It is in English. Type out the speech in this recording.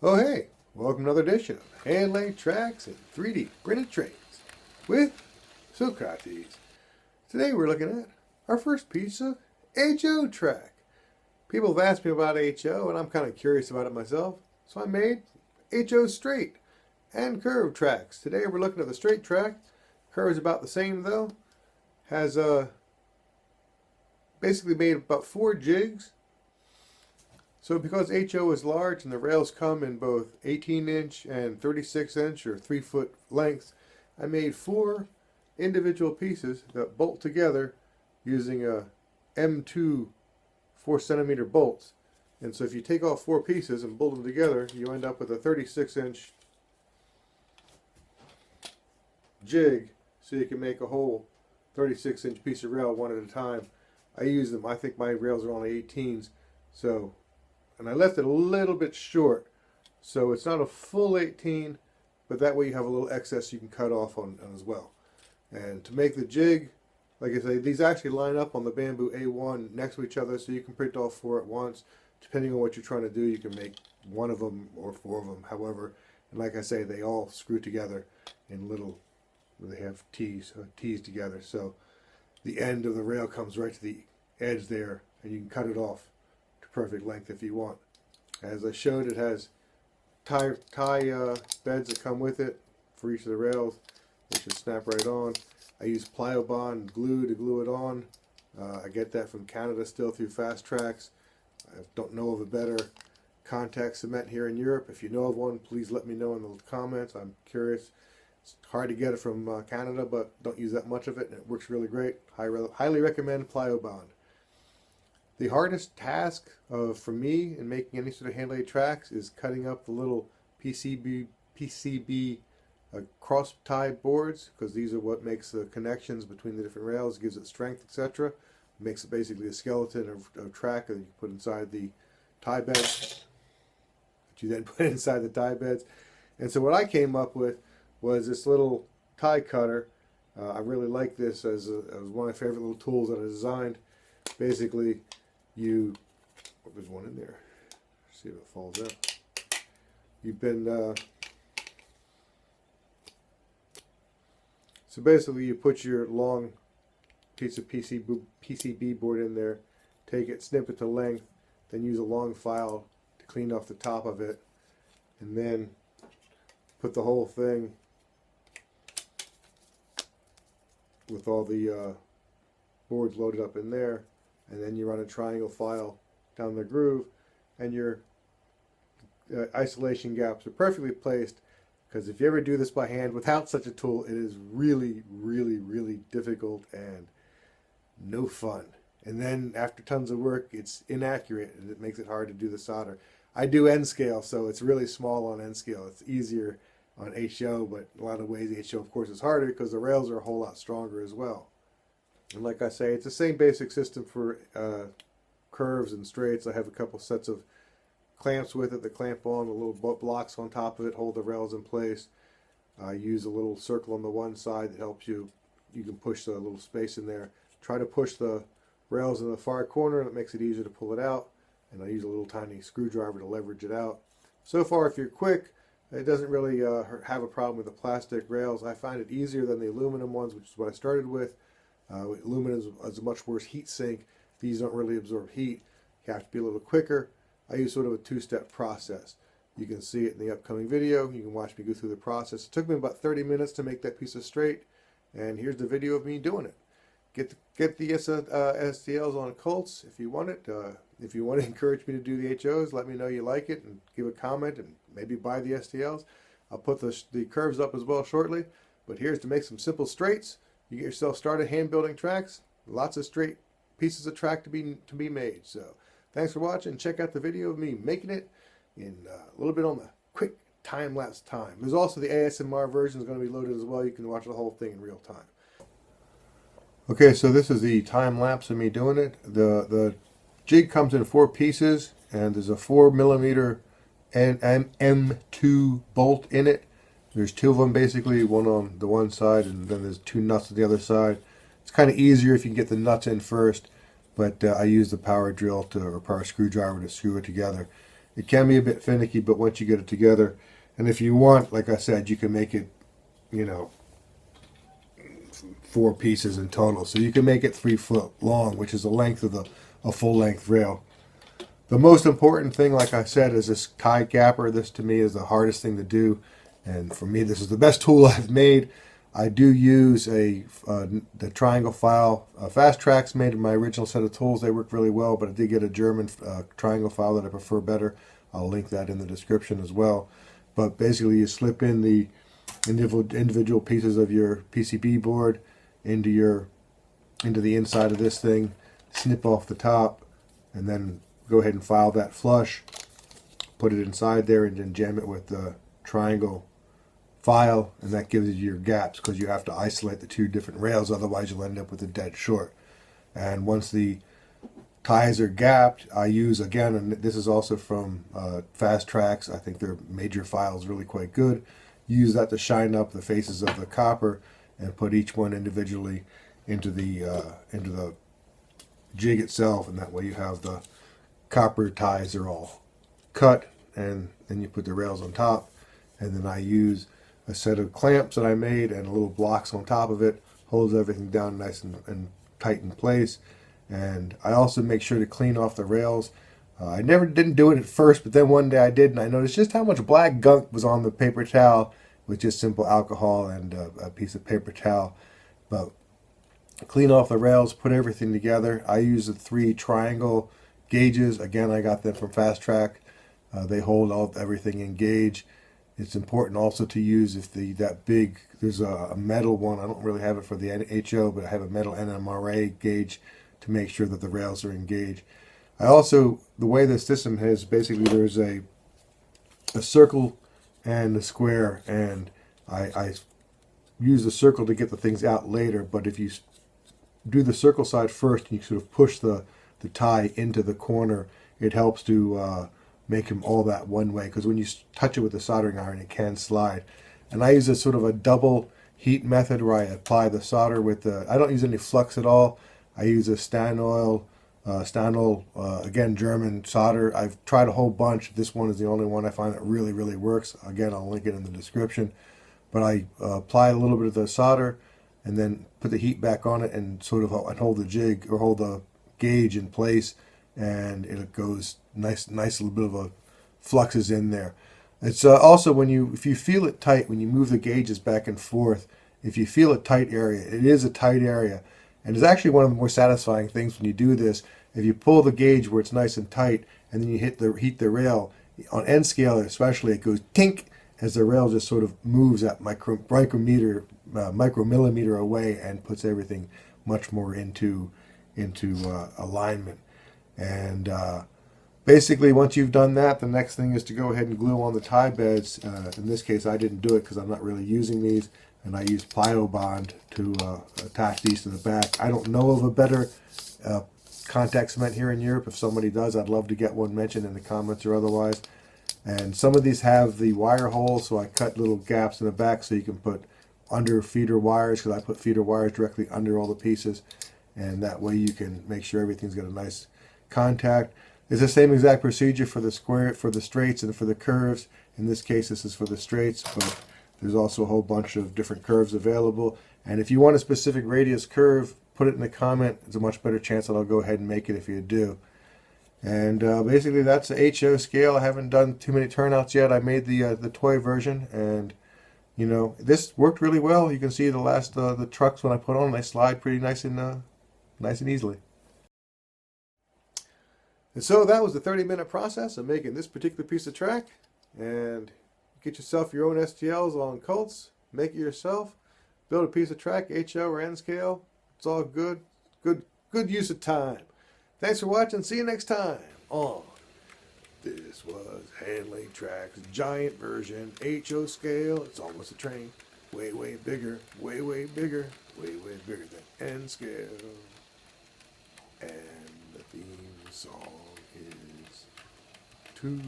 Oh hey, welcome to another edition of Hand-Laid Tracks and 3D Printed Trains with Socrates. Today we're looking at our first piece of HO track. People have asked me about HO and I'm kind of curious about it myself, so I made HO straight and curved tracks. Today we're looking at the straight track. Curve is about the same though. Has basically made about 4 jigs. So because HO is large and the rails come in both 18-inch and 36-inch or 3-foot lengths, I made 4 individual pieces that bolt together using a M2 4-centimeter bolts. And so if you take all 4 pieces and bolt them together, you end up with a 36-inch jig, so you can make a whole 36-inch piece of rail one at a time. I use them. I think my rails are only 18s, so. And I left it a little bit short, so it's not a full 18, but that way you have a little excess you can cut off on as well. And to make the jig, like I say, these actually line up on the bamboo A1 next to each other, so you can print all 4 at once. Depending on what you're trying to do, you can make 1 of them or 4 of them, however. And like I say, they all screw together in little, they have T's together. So the end of the rail comes right to the edge there, and you can cut it off perfect length if you want. As I showed, it has tie beds that come with it for each of the rails. They should snap right on. I use plyo bond glue to glue it on. I get that from Canada still through Fast Tracks. I don't know of a better contact cement here in Europe. If you know of one, please let me know in the comments. I'm curious. It's hard to get it from Canada, but don't use that much of it, and it works really great. Highly recommend plyo bond. The hardest task for me in making any sort of hand-laid tracks is cutting up the little PCB cross tie boards, because these are what makes the connections between the different rails, gives it strength, etc. Makes it basically a skeleton of track that you put inside the tie beds, that you then put inside the tie beds. And so what I came up with was this little tie cutter. I really like this as one of my favorite little tools that I designed. Basically, there's one in there. See if it falls out. So basically you put your long piece of PCB board in there, take it, snip it to length, then use a long file to clean off the top of it, and then put the whole thing with all the boards loaded up in there. And then you run a triangle file down the groove, and your isolation gaps are perfectly placed, because if you ever do this by hand without such a tool, it is really, really, really difficult and no fun. And then after tons of work, it's inaccurate, and it makes it hard to do the solder. I do N scale, so it's really small on N scale. It's easier on HO, but in a lot of ways HO, of course, is harder because the rails are a whole lot stronger as well. And like I say, it's the same basic system for curves and straights. I have a couple sets of clamps with it that clamp on, the little blocks on top of it, hold the rails in place. I use a little circle on the one side that helps you can push the little space in there. Try to push the rails in the far corner, and it makes it easier to pull it out. And I use a little tiny screwdriver to leverage it out. So far, if you're quick, it doesn't really have a problem with the plastic rails. I find it easier than the aluminum ones, which is what I started with. Aluminum is a much worse heat sink. These don't really absorb heat. You have to be a little quicker. I use sort of a 2-step process. You can see it in the upcoming video. You can watch me go through the process. It took me about 30 minutes to make that piece of straight, and here's the video of me doing it. Get the STLs on Colts if you want it. If you want to encourage me to do the HOs, let me know you like it and give a comment and maybe buy the STLs. I'll put the curves up as well shortly, but here's to make some simple straights. You get yourself started hand building tracks. Lots of straight pieces of track to be made. So thanks for watching. Check out the video of me making it in a little bit on the quick time-lapse time. There's also the ASMR version is going to be loaded as well. You can watch the whole thing in real time. Okay, so this is the time-lapse of me doing it. The jig comes in 4 pieces, and there's a 4mm M2 bolt in it. There's 2 of them basically, one on the one side, and then there's 2 nuts on the other side. It's kind of easier if you can get the nuts in first, but I use the power drill or power screwdriver to screw it together. It can be a bit finicky, but once you get it together, and if you want, like I said, you can make it, you know, 4 pieces in total. So you can make it 3 foot long, which is the length of a full length rail. The most important thing, like I said, is this tie gapper. This to me is the hardest thing to do, and for me, this is the best tool I've made. I do use the triangle file. Fast Tracks made my original set of tools. They work really well, but I did get a German triangle file that I prefer better. I'll link that in the description as well. But basically, you slip in the individual pieces of your PCB board into the inside of this thing, snip off the top, and then go ahead and file that flush, put it inside there, and then jam it with the triangle file, and that gives you your gaps, because you have to isolate the 2 different rails, otherwise you'll end up with a dead short. And once the ties are gapped, I use, again, and this is also from Fast Tracks, I think their major file is really quite good, use that to shine up the faces of the copper and put each one individually into the jig itself, and that way you have the copper ties are all cut, and then you put the rails on top, and then I use a set of clamps that I made and little blocks on top of it, holds everything down nice and tight in place. And I also make sure to clean off the rails. I didn't do it at first, but then one day I did, and I noticed just how much black gunk was on the paper towel with just simple alcohol and a piece of paper towel. But clean off the rails, put everything together. I use the 3 triangle gauges. Again, I got them from Fast Track. They hold everything in gauge. It's important also to use there's a metal one. I don't really have it for the HO, but I have a metal NMRA gauge to make sure that the rails are in gauge. I also, the way the system is, basically there's a circle and a square, and I use the circle to get the things out later, but if you do the circle side first, you sort of push the tie into the corner, it helps to make them all that one way, because when you touch it with the soldering iron, it can slide. And I use a sort of a double heat method where I apply the solder with I don't use any flux at all. I use a Stanoil, again, German solder. I've tried a whole bunch. This one is the only one I find that really, really works. Again, I'll link it in the description. But I apply a little bit of the solder and then put the heat back on it and sort of hold the jig or hold the gauge in place, and it goes nice little bit of a fluxes in there. It's also if you feel it tight, when you move the gauges back and forth, if you feel a tight area, it is a tight area. And it's actually one of the more satisfying things when you do this. If you pull the gauge where it's nice and tight, and then you heat the rail, on end scale especially, it goes tink as the rail just sort of moves that micrometer away and puts everything much more into alignment. And basically, once you've done that, the next thing is to go ahead and glue on the tie beds. In this case, I didn't do it because I'm not really using these, and I used Plyo Bond to attach these to the back. I don't know of a better contact cement here in Europe. If somebody does, I'd love to get one mentioned in the comments or otherwise. And some of these have the wire holes, so I cut little gaps in the back so you can put under feeder wires, because I put feeder wires directly under all the pieces, and that way you can make sure everything's got a nice contact. It's the same exact procedure for the straights and for the curves. In this case, this is for the straights, but there's also a whole bunch of different curves available. And if you want a specific radius curve, put it in the comment. It's a much better chance that I'll go ahead and make it if you do. And basically, that's the HO scale. I haven't done too many turnouts yet. I made the toy version, and you know, this worked really well. You can see the trucks when I put on, they slide pretty nice and easily. And so that was the 30-minute process of making this particular piece of track. And get yourself your own STLs on Colts. Make it yourself. Build a piece of track, HO or N scale. It's all good. Good use of time. Thanks for watching. See you next time on This Was Handling Tracks giant version, HO scale. It's almost a train. Way bigger. Way bigger. Way bigger than N scale. And the theme song is 2